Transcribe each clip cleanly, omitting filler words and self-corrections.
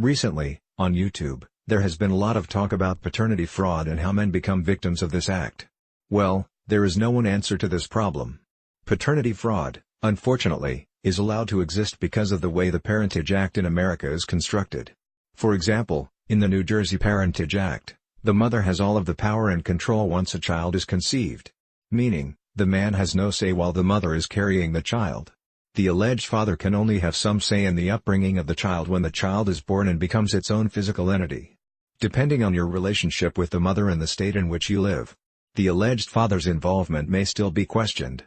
Recently, on YouTube, there has been a lot of talk about paternity fraud and how men become victims of this act. Well, there is no one answer to this problem. Paternity fraud, unfortunately, is allowed to exist because of the way the Parentage Act in America is constructed. For example, in the New Jersey Parentage Act, the mother has all of the power and control once a child is conceived. Meaning, the man has no say while the mother is carrying the child. The alleged father can only have some say in the upbringing of the child when the child is born and becomes its own physical entity. Depending on your relationship with the mother and the state in which you live, the alleged father's involvement may still be questioned.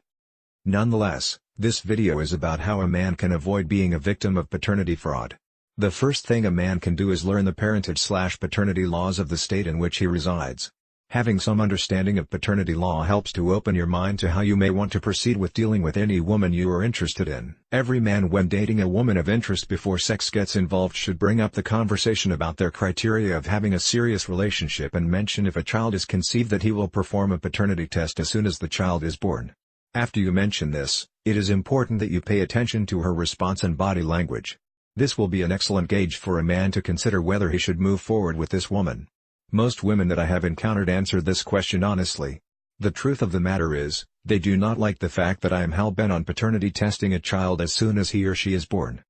Nonetheless, this video is about how a man can avoid being a victim of paternity fraud. The first thing a man can do is learn the parentage/paternity laws of the state in which he resides. Having some understanding of paternity law helps to open your mind to how you may want to proceed with dealing with any woman you are interested in. Every man when dating a woman of interest before sex gets involved should bring up the conversation about their criteria of having a serious relationship and mention if a child is conceived that he will perform a paternity test as soon as the child is born. After you mention this, it is important that you pay attention to her response and body language. This will be an excellent gauge for a man to consider whether he should move forward with this woman. Most women that I have encountered answer this question honestly. The truth of the matter is, they do not like the fact that I am hell-bent on paternity testing a child as soon as he or she is born.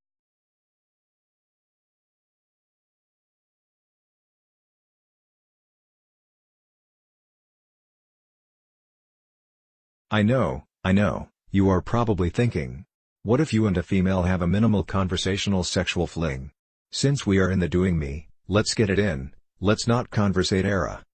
I know, you are probably thinking, what if you and a female have a minimal conversational sexual fling? Since we are in the doing me, let's get it in. Let's not conversate era.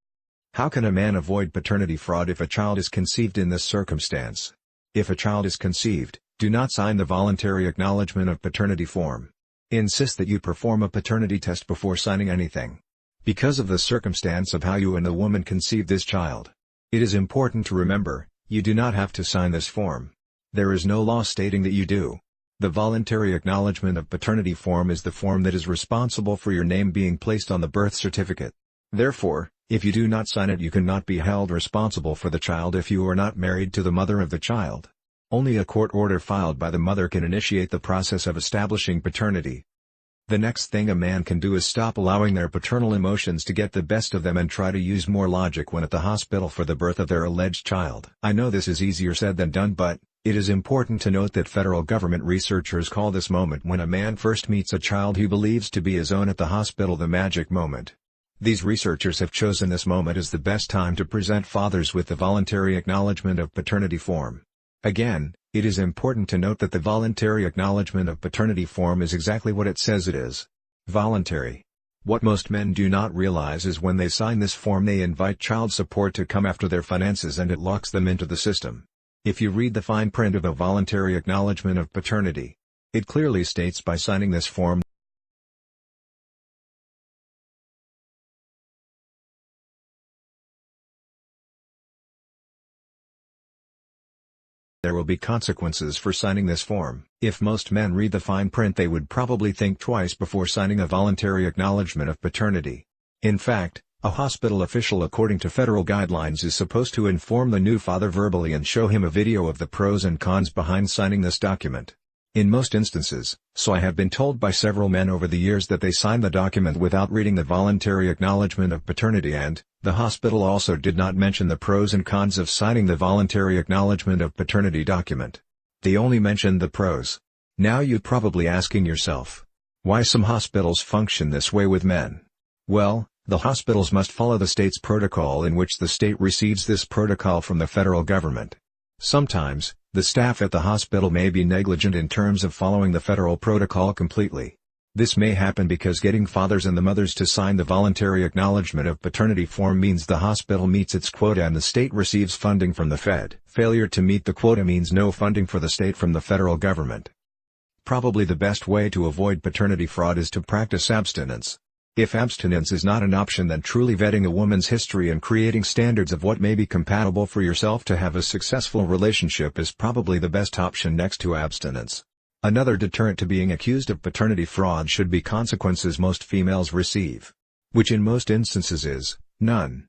How can a man avoid paternity fraud if a child is conceived in this circumstance? If a child is conceived, do not sign the voluntary acknowledgement of paternity form. Insist that you perform a paternity test before signing anything. Because of the circumstance of how you and the woman conceived this child, it is important to remember, you do not have to sign this form. There is no law stating that you do. The voluntary acknowledgement of paternity form is the form that is responsible for your name being placed on the birth certificate. Therefore, if you do not sign it, you cannot be held responsible for the child if you are not married to the mother of the child. Only a court order filed by the mother can initiate the process of establishing paternity. The next thing a man can do is stop allowing their paternal emotions to get the best of them and try to use more logic when at the hospital for the birth of their alleged child. I know this is easier said than done, but it is important to note that federal government researchers call this moment when a man first meets a child he believes to be his own at the hospital the magic moment. These researchers have chosen this moment as the best time to present fathers with the voluntary acknowledgement of paternity form. Again, it is important to note that the voluntary acknowledgement of paternity form is exactly what it says it is. Voluntary. What most men do not realize is when they sign this form they invite child support to come after their finances and it locks them into the system. If you read the fine print of a voluntary acknowledgement of paternity, it clearly states by signing this form there will be consequences for signing this form. If most men read the fine print, they would probably think twice before signing a voluntary acknowledgement of paternity. In fact, a hospital official according to federal guidelines is supposed to inform the new father verbally and show him a video of the pros and cons behind signing this document. In most instances, so I have been told by several men over the years that they signed the document without reading the voluntary acknowledgement of paternity, and the hospital also did not mention the pros and cons of signing the voluntary acknowledgement of paternity document. They only mentioned the pros. Now you're probably asking yourself, why some hospitals function this way with men? Well, the hospitals must follow the state's protocol, in which the state receives this protocol from the federal government. Sometimes, the staff at the hospital may be negligent in terms of following the federal protocol completely. This may happen because getting fathers and the mothers to sign the voluntary acknowledgement of paternity form means the hospital meets its quota and the state receives funding from the Fed. Failure to meet the quota means no funding for the state from the federal government. Probably the best way to avoid paternity fraud is to practice abstinence. If abstinence is not an option, then truly vetting a woman's history and creating standards of what may be compatible for yourself to have a successful relationship is probably the best option next to abstinence. Another deterrent to being accused of paternity fraud should be consequences most females receive, which in most instances is none.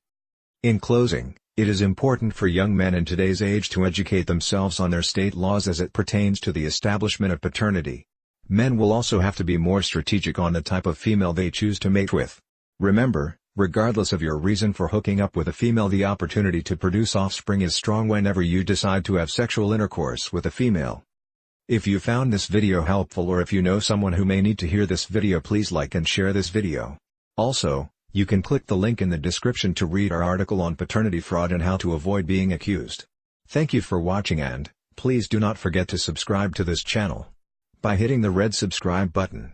In closing, it is important for young men in today's age to educate themselves on their state laws as it pertains to the establishment of paternity. Men will also have to be more strategic on the type of female they choose to mate with. Remember, regardless of your reason for hooking up with a female, the opportunity to produce offspring is strong whenever you decide to have sexual intercourse with a female. If you found this video helpful, or if you know someone who may need to hear this video, please like and share this video. Also, you can click the link in the description to read our article on paternity fraud and how to avoid being accused. Thank you for watching, and please do not forget to subscribe to this channel by hitting the red subscribe button.